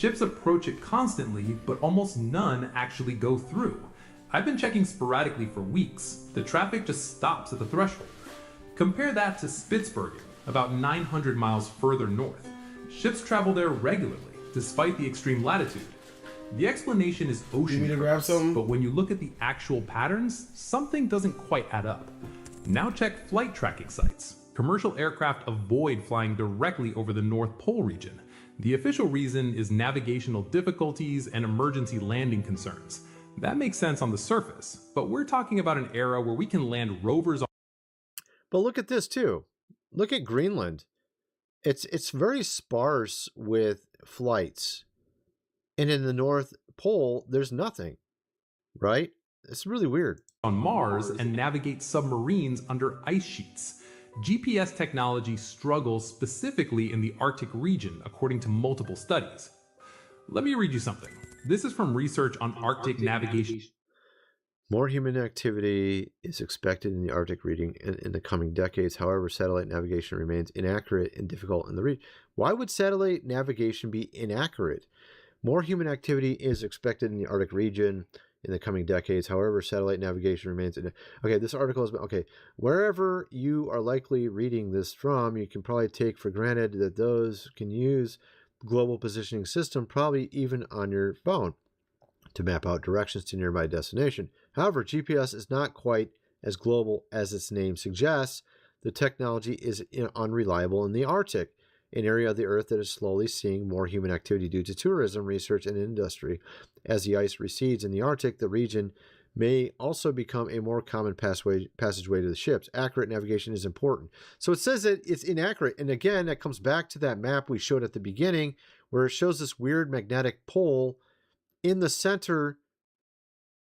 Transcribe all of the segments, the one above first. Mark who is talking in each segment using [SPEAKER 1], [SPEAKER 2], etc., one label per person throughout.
[SPEAKER 1] Ships approach it constantly, but almost none actually go through. I've been checking sporadically for weeks. The traffic just stops at the threshold. Compare that to Spitsbergen, about 900 miles further north. Ships travel there regularly, despite the extreme latitude. The explanation is ocean currents, but when you look at the actual patterns, something doesn't quite add up. Now check flight tracking sites. Commercial aircraft avoid flying directly over the North Pole region. The official reason is navigational difficulties and emergency landing concerns. That makes sense on the surface, but we're talking about an era where we can land rovers on.
[SPEAKER 2] But look at this too. Look at Greenland. It's very sparse with flights. And in the North Pole, there's nothing, right? It's really weird.
[SPEAKER 1] On Mars and navigate submarines under ice sheets. GPS technology struggles specifically in the Arctic region, according to multiple studies. Let me read you something. This is from research on Arctic navigation.
[SPEAKER 2] More human activity is expected in the Arctic region in the coming decades. However, satellite navigation remains inaccurate and difficult in the region. Why would satellite navigation be inaccurate? More human activity is expected in the Arctic region in the coming decades. However, satellite navigation remains okay, this article is okay. Wherever you are likely reading this from, you can probably take for granted that those can use global positioning system, probably even on your phone, to map out directions to nearby destination. However, GPS is not quite as global as its name suggests. The technology is unreliable in the Arctic, an area of the Earth that is slowly seeing more human activity due to tourism, research, and industry. As the ice recedes in the Arctic, the region may also become a more common passageway to the ships. Accurate navigation is important. So it says that it's inaccurate. And again, that comes back to that map we showed at the beginning, where it shows this weird magnetic pole in the center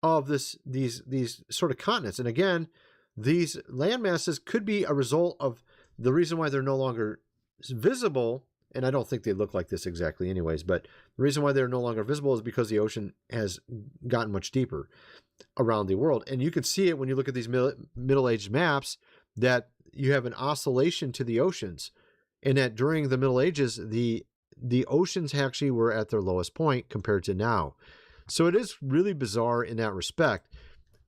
[SPEAKER 2] of these sort of continents. And again, these land masses could be a result of the reason why they're no longer visible, and I don't think they look like this exactly anyways, but the reason why they're no longer visible is because the ocean has gotten much deeper around the world. And you can see it when you look at these Middle-aged maps, that you have an oscillation to the oceans, and that during the Middle Ages, the oceans actually were at their lowest point compared to now. So it is really bizarre in that respect.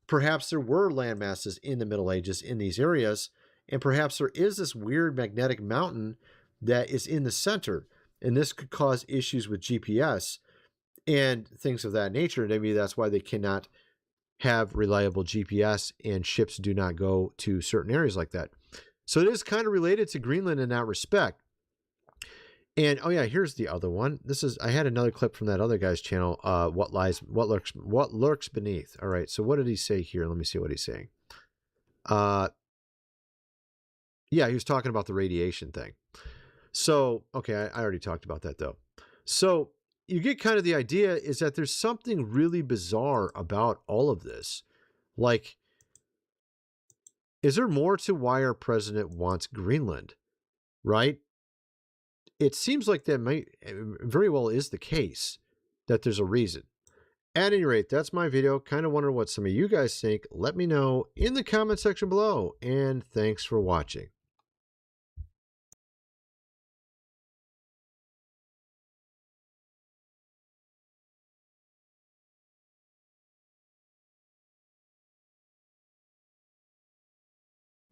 [SPEAKER 2] Perhaps there were land masses in the Middle Ages in these areas, and perhaps there is this weird magnetic mountain that is in the center, and this could cause issues with GPS and things of that nature. Maybe that's why they cannot have reliable GPS and ships do not go to certain areas like that. So it is kind of related to Greenland in that respect. And oh yeah, here's the other one. I had another clip from that other guy's channel. What lurks beneath. All right. So what did he say here? Let me see what he's saying. Yeah, he was talking about the radiation thing. So, okay, I already talked about that though. So you get kind of the idea is that there's something really bizarre about all of this. Like, is there more to why our president wants Greenland, right? It seems like that might very well is the case, that there's a reason. At any rate, that's my video. Kind of wonder what some of you guys think. Let me know in the comment section below, and thanks for watching.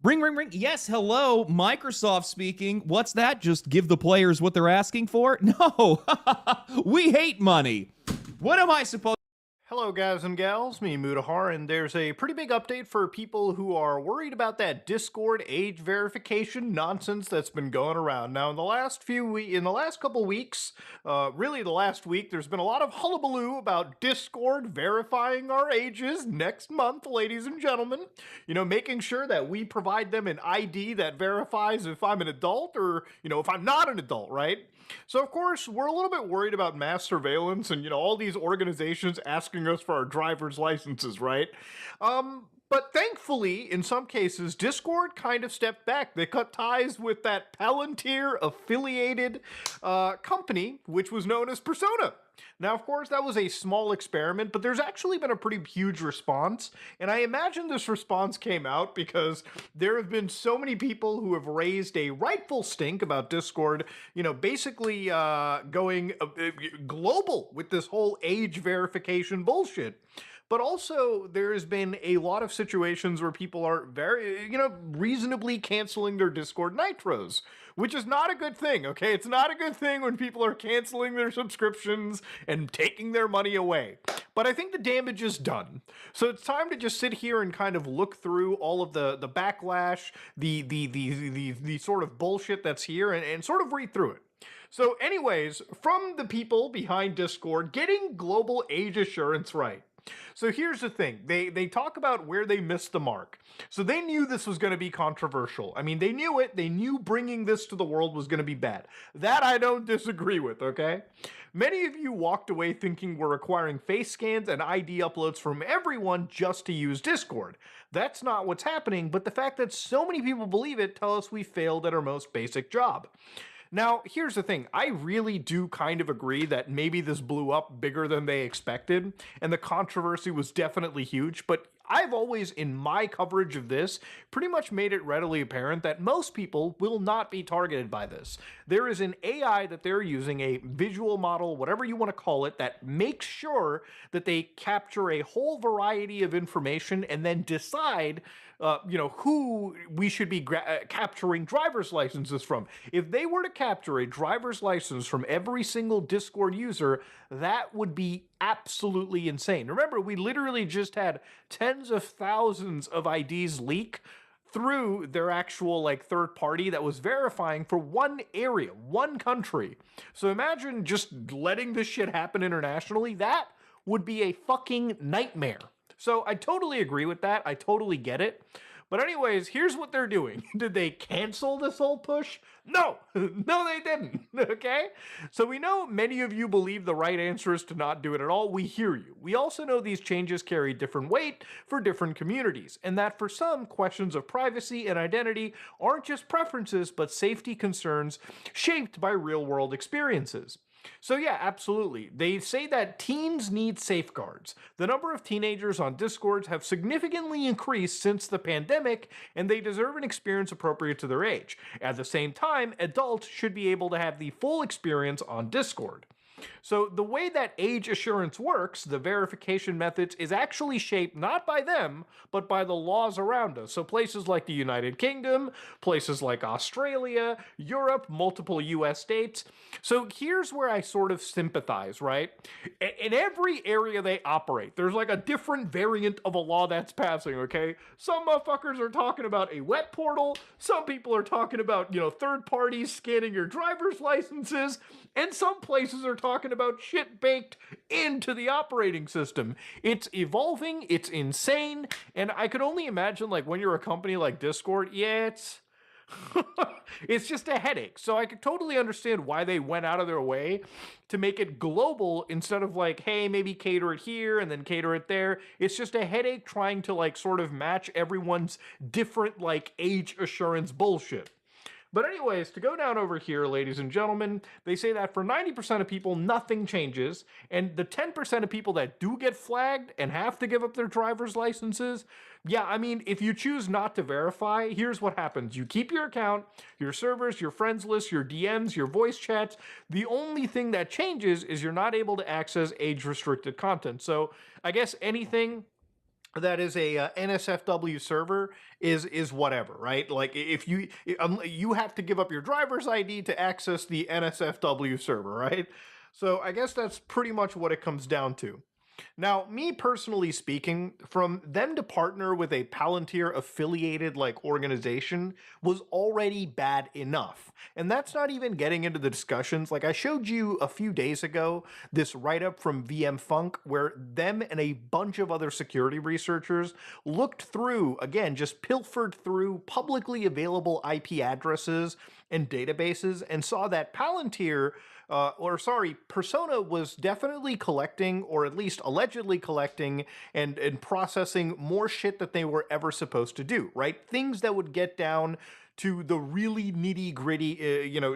[SPEAKER 3] Ring, ring, ring. Yes, hello. Microsoft speaking. What's that? Just give the players what they're asking for? No. We hate money. What am I supposed
[SPEAKER 4] Hello guys and gals, me Mutahar, and there's a pretty big update for people who are worried about that Discord age verification nonsense that's been going around. Now in the last couple weeks, really the last week, there's been a lot of hullabaloo about Discord verifying our ages next month, ladies and gentlemen. You know, making sure that we provide them an ID that verifies if I'm an adult or, you know, if I'm not an adult, right? So of course, we're a little bit worried about mass surveillance and, you know, all these organizations asking us for our driver's licenses, right? But thankfully, in some cases, Discord kind of stepped back. They cut ties with that Palantir affiliated company, which was known as Persona. Now, of course, that was a small experiment, but there's actually been a pretty huge response. And I imagine this response came out because there have been so many people who have raised a rightful stink about Discord, basically going global with this whole age verification bullshit. But also, there has been a lot of situations where people are very, reasonably canceling their Discord Nitros, which is not a good thing, okay? It's not a good thing when people are canceling their subscriptions and taking their money away. But I think the damage is done. So it's time to just sit here and kind of look through all of the backlash, the sort of bullshit that's here and sort of read through it. So anyways, from the people behind Discord, getting global age assurance right. So here's the thing. They talk about where they missed the mark. So they knew this was going to be controversial. I mean, they knew it. They knew bringing this to the world was going to be bad. That I don't disagree with, okay? Many of you walked away thinking we're requiring face scans and ID uploads from everyone just to use Discord. That's not what's happening, but the fact that so many people believe it tell us we failed at our most basic job. Now, here's the thing. I really do kind of agree that maybe this blew up bigger than they expected, and the controversy was definitely huge, but I've always, in my coverage of this, pretty much made it readily apparent that most people will not be targeted by this. There is an AI that they're using, a visual model, whatever you want to call it, that makes sure that they capture a whole variety of information and then decide who we should be capturing driver's licenses from. If they were to capture a driver's license from every single Discord user, that would be absolutely insane. Remember, we literally just had tens of thousands of IDs leak through their actual third party that was verifying for one area, one country. So imagine just letting this shit happen internationally. That would be a fucking nightmare. So I totally agree with that. I totally get it. But anyways, here's what they're doing. Did they cancel this whole push? No, no, they didn't. Okay. So we know many of you believe the right answer is to not do it at all. We hear you. We also know these changes carry different weight for different communities, and that for some, questions of privacy and identity aren't just preferences, but safety concerns shaped by real world experiences. So yeah, absolutely. They say that teens need safeguards. The number of teenagers on Discords have significantly increased since the pandemic, and they deserve an experience appropriate to their age. At the same time, adults should be able to have the full experience on Discord. So the way that age assurance works, the verification methods, is actually shaped not by them, but by the laws around us. So places like the United Kingdom, places like Australia, Europe, multiple US states. So here's where I sort of sympathize, right? In every area they operate, there's a different variant of a law that's passing, okay? Some motherfuckers are talking about a web portal. Some people are talking about, third parties scanning your driver's licenses. And some places are talking about shit baked into the operating system. It's evolving, it's insane, and I could only imagine when you're a company like Discord, it's it's just a headache. So I could totally understand why they went out of their way to make it global instead of hey, maybe cater it here and then cater it there. It's just a headache trying to sort of match everyone's different age assurance bullshit. But anyways, to go down over here, ladies and gentlemen, they say that for 90% of people, nothing changes. And the 10% of people that do get flagged and have to give up their driver's licenses, yeah, I mean, if you choose not to verify, here's what happens. You keep your account, your servers, your friends list, your DMs, your voice chats. The only thing that changes is you're not able to access age-restricted content. So I guess anything that is a NSFW server is whatever, right? If you have to give up your driver's ID to access the NSFW server, right? So I guess that's pretty much what it comes down to. Now, me personally speaking, from them to partner with a Palantir affiliated organization was already bad enough. And that's not even getting into the discussions. I showed you a few days ago this write-up from VM Funk where them and a bunch of other security researchers looked through, again, just pilfered through publicly available IP addresses and databases and saw that Palantir Persona was definitely collecting, or at least allegedly collecting, and processing more shit that they were ever supposed to do, right? Things that would get down to the really nitty gritty,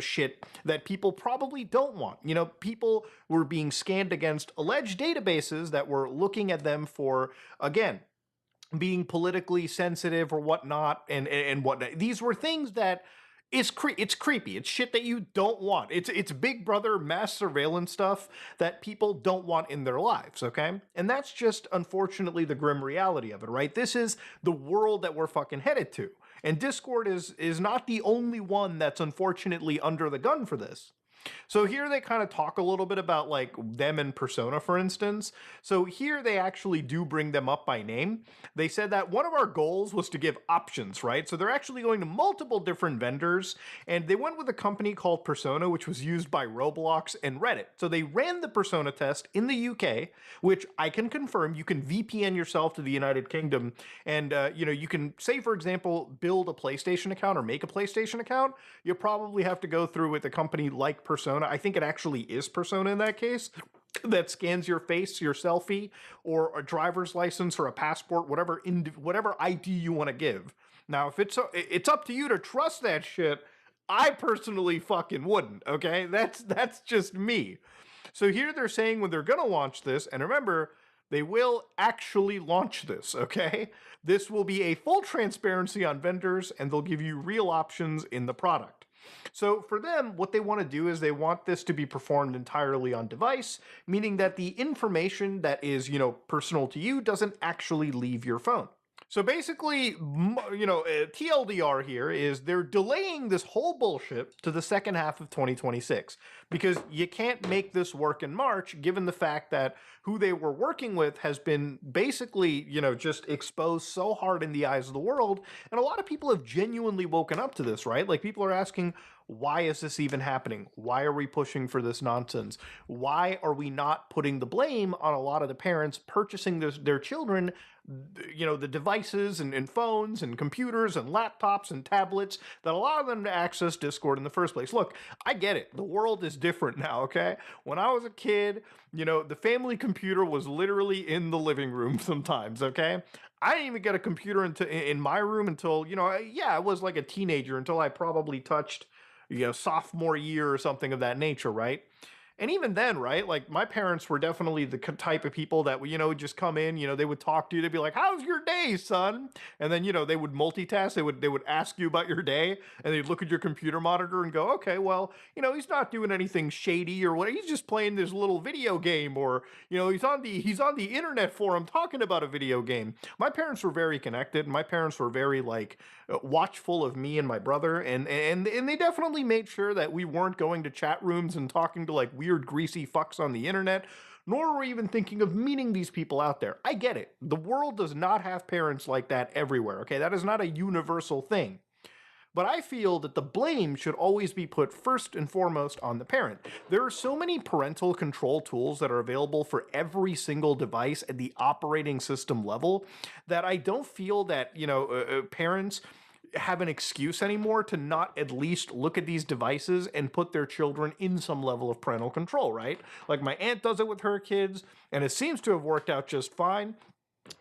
[SPEAKER 4] shit that people probably don't want. People were being scanned against alleged databases that were looking at them for, again, being politically sensitive or whatnot, and whatnot. These were things that it's creepy. It's shit that you don't want. It's Big Brother mass surveillance stuff that people don't want in their lives, okay? And that's just unfortunately the grim reality of it, right? This is the world that we're fucking headed to. And Discord is not the only one that's unfortunately under the gun for this. So here they kind of talk a little bit about like them and Persona, for instance. So here they actually do bring them up by name. They said that one of our goals was to give options, right? So they're actually going to multiple different vendors, and they went with a company called Persona, which was used by Roblox and Reddit. So they ran the Persona test in the UK, which I can confirm you can VPN yourself to the United Kingdom, and you can say, for example, build a PlayStation account or make a PlayStation account. You probably have to go through with a company like Persona. I think it actually is Persona in that case, that scans your face, your selfie, or a driver's license or a passport, whatever ID you want to give. Now, if it's up to you to trust that shit. I personally fucking wouldn't, okay? That's just me. So here they're saying when they're going to launch this, and remember, they will actually launch this, okay? This will be a full transparency on vendors, and they'll give you real options in the product. So for them, what they want to do is they want this to be performed entirely on device, meaning that the information that is, personal to you doesn't actually leave your phone. So basically, TLDR here is they're delaying this whole bullshit to the second half of 2026 because you can't make this work in March, given the fact that who they were working with has been basically, just exposed so hard in the eyes of the world. And a lot of people have genuinely woken up to this, right? Like people are asking, why is this even happening? Why are we pushing for this nonsense? Why are we not putting the blame on a lot of the parents purchasing their children, the devices and phones and computers and laptops and tablets that allow them to access Discord in the first place? Look, I get it. The world is different now, okay? When I was a kid, the family computer was literally in the living room sometimes, okay? I didn't even get a computer in my room until, I was like a teenager, until I probably touched sophomore year or something of that nature, right? And even then, right, like my parents were definitely the type of people that, would just come in, they would talk to you. They'd be like, how's your day, son? And then, they would multitask. They would ask you about your day, and they'd look at your computer monitor and go, okay, well, he's not doing anything shady or what. He's just playing this little video game, or, he's on the internet forum talking about a video game. My parents were very connected. My parents were very watchful of me and my brother. And they definitely made sure that we weren't going to chat rooms and talking to weird greasy fucks on the internet, nor were we even thinking of meeting these people out there. I get it. The world does not have parents like that everywhere, okay? That is not a universal thing. But I feel that the blame should always be put first and foremost on the parent. There are so many parental control tools that are available for every single device at the operating system level that I don't feel that, parents have an excuse anymore to not at least look at these devices and put their children in some level of parental control, right? Like my aunt does it with her kids, and it seems to have worked out just fine.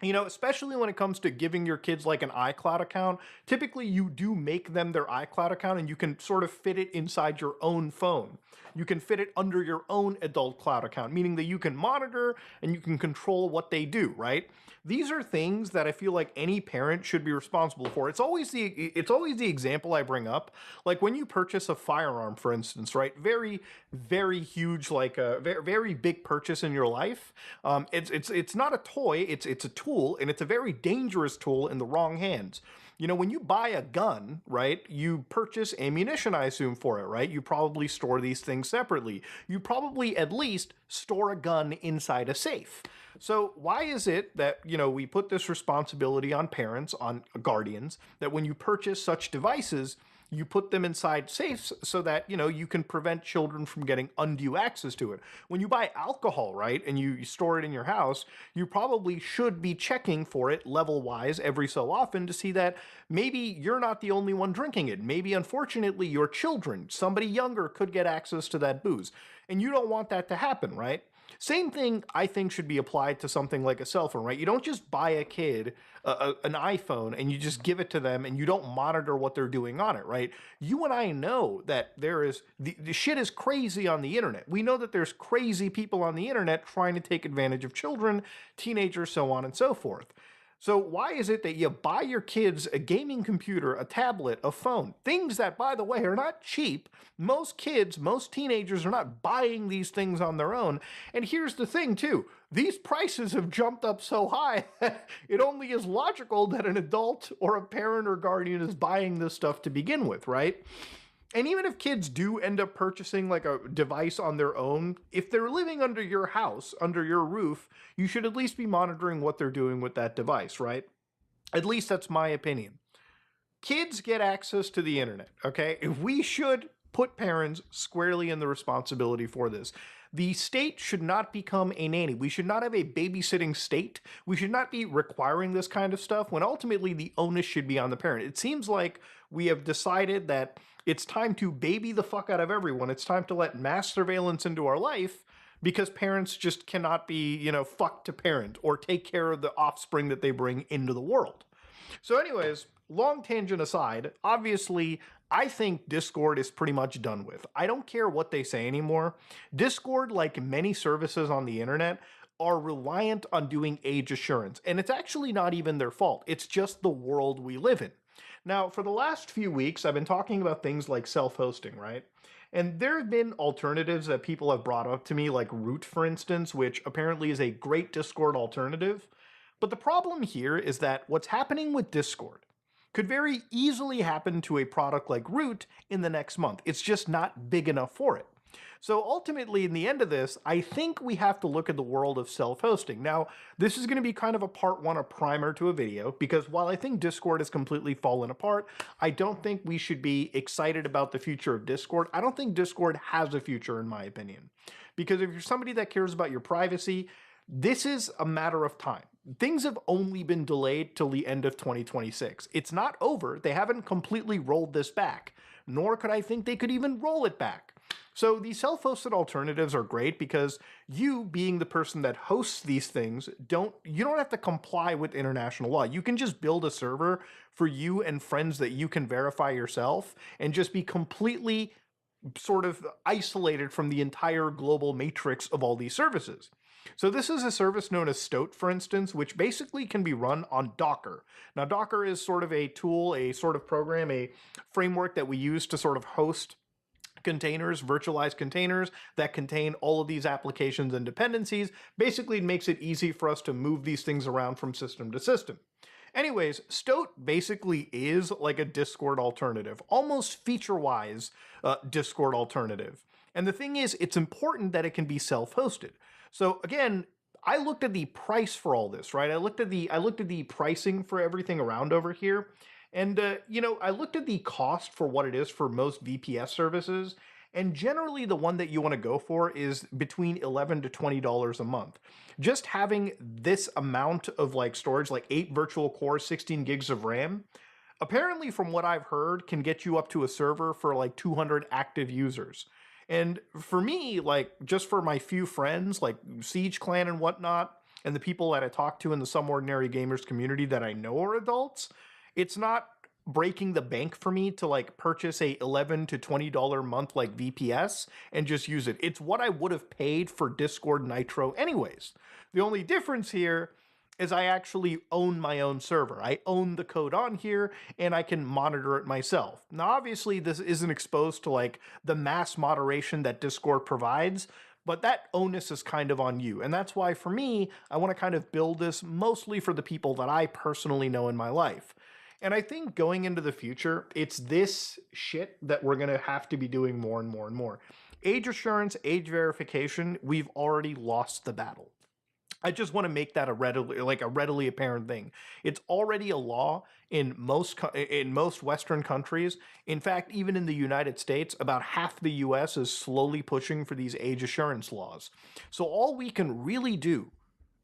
[SPEAKER 4] Especially when it comes to giving your kids an iCloud account, typically you do make them their iCloud account, and you can sort of fit it inside your own phone. You can fit it under your own adult cloud account, meaning that you can monitor and you can control what they do, right? These are things that I feel like any parent should be responsible for. It's always the example I bring up. Like when you purchase a firearm, for instance, right? Very, very huge, a very, very big purchase in your life. It's not a toy, it's a tool, and it's a very dangerous tool in the wrong hands. When you buy a gun, right, you purchase ammunition, I assume, for it, right? You probably store these things separately. You probably at least store a gun inside a safe. So why is it that, we put this responsibility on parents, on guardians, that when you purchase such devices, you put them inside safes so that, you can prevent children from getting undue access to it? When you buy alcohol, right, and you store it in your house, you probably should be checking for it level-wise every so often to see that maybe you're not the only one drinking it. Maybe, unfortunately, your children, somebody younger, could get access to that booze. And you don't want that to happen, right? Same thing I think should be applied to something like a cell phone, right? You don't just buy a kid an iPhone and you just give it to them and you don't monitor what they're doing on it, right? You and I know that the shit is crazy on the internet. We know that there's crazy people on the internet trying to take advantage of children, teenagers, so on and so forth. So why is it that you buy your kids a gaming computer, a tablet, a phone, things that, by the way, are not cheap? Most kids, most teenagers are not buying these things on their own. And here's the thing, too. These prices have jumped up so high that it only is logical that an adult or a parent or guardian is buying this stuff to begin with, right? And even if kids do end up purchasing like a device on their own, if they're living under your house, under your roof, you should at least be monitoring what they're doing with that device, right? At least that's my opinion. Kids get access to the internet, okay? We should put parents squarely in the responsibility for this. The state should not become a nanny. We should not have a babysitting state. We should not be requiring this kind of stuff when ultimately the onus should be on the parent. It seems like we have decided that it's time to baby the fuck out of everyone. It's time to let mass surveillance into our life because parents just cannot be, fucked to parent or take care of the offspring that they bring into the world. So anyways, long tangent aside, obviously, I think Discord is pretty much done with. I don't care what they say anymore. Discord, like many services on the internet, are reliant on doing age assurance. And it's actually not even their fault. It's just the world we live in. Now, for the last few weeks, I've been talking about things like self-hosting, right? And there have been alternatives that people have brought up to me, like Root, for instance, which apparently is a great Discord alternative. But the problem here is that what's happening with Discord could very easily happen to a product like Root in the next month. It's just not big enough for it. So ultimately, in the end of this, I think we have to look at the world of self-hosting. Now, this is going to be kind of a part one, a primer to a video, because while I think Discord has completely fallen apart, I don't think we should be excited about the future of Discord. I don't think Discord has a future, in my opinion. Because if you're somebody that cares about your privacy, this is a matter of time. Things have only been delayed till the end of 2026. It's not over. They haven't completely rolled this back, nor could I think they could even roll it back. So these self-hosted alternatives are great because you, being the person that hosts these things, you don't have to comply with international law. You can just build a server for you and friends that you can verify yourself and just be completely sort of isolated from the entire global matrix of all these services. So this is a service known as Stoat, for instance, which basically can be run on Docker. Now, Docker is sort of a tool, a sort of program, a framework that we use to sort of host containers, virtualized containers that contain all of these applications and dependencies. Basically, it makes it easy for us to move these things around from system to system. Anyways, Stoat basically is like a Discord alternative, almost feature-wise Discord alternative. And the thing is, it's important that it can be self-hosted. So again, I looked at the price for all this, right? I looked at the pricing for everything around over here. And, I looked at the cost for what it is for most VPS services, and generally the one that you want to go for is between $11 to $20 a month. Just having this amount of storage, 8 virtual cores, 16 gigs of RAM, apparently from what I've heard can get you up to a server for 200 active users. And for me, just for my few friends, like Siege Clan and whatnot, and the people that I talk to in the Some Ordinary Gamers community that I know are adults, it's not breaking the bank for me to purchase a $11 to $20 month VPS and just use it. It's what I would have paid for Discord Nitro anyways. The only difference here is I actually own my own server. I own the code on here and I can monitor it myself. Now, obviously this isn't exposed to the mass moderation that Discord provides, but that onus is kind of on you. And that's why for me, I want to kind of build this mostly for the people that I personally know in my life. And I think going into the future, it's this shit that we're going to have to be doing more and more and more. Age assurance, age verification, we've already lost the battle. I just want to make that a readily apparent thing. It's already a law in most Western countries. In fact, even in the United States, about half the US is slowly pushing for these age assurance laws. So all we can really do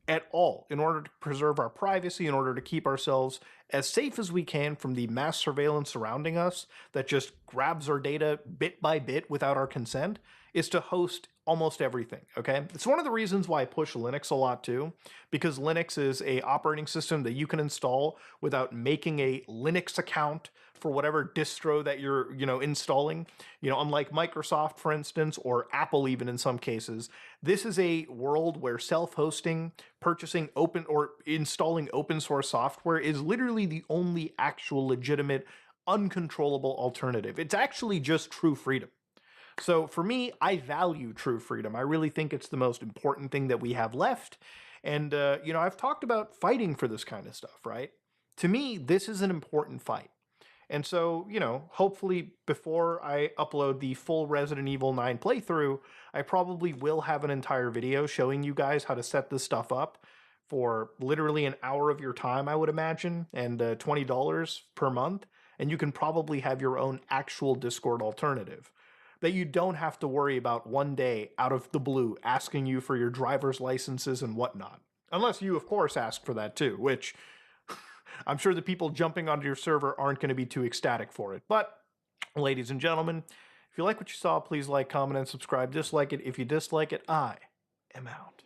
[SPEAKER 4] at all in order to preserve our privacy, in order to keep ourselves as safe as we can from the mass surveillance surrounding us that just grabs our data bit by bit without our consent, is to host almost everything, okay? It's one of the reasons why I push Linux a lot too, because Linux is a operating system that you can install without making a Linux account for whatever distro that you're, installing. Unlike Microsoft, for instance, or Apple even in some cases, this is a world where self-hosting, purchasing open or installing open source software is literally the only actual legitimate uncontrollable alternative. It's actually just true freedom. So for me, I value true freedom. I really think it's the most important thing that we have left. And, I've talked about fighting for this kind of stuff, right? To me, this is an important fight. And so, hopefully before I upload the full Resident Evil 9 playthrough, I probably will have an entire video showing you guys how to set this stuff up for literally an hour of your time, I would imagine, and $20 per month. And you can probably have your own actual Discord alternative that you don't have to worry about one day out of the blue asking you for your driver's licenses and whatnot. Unless you, of course, ask for that too, which I'm sure the people jumping onto your server aren't going to be too ecstatic for it. But, ladies and gentlemen, if you like what you saw, please like, comment, and subscribe. Dislike it. If you dislike it, I am out.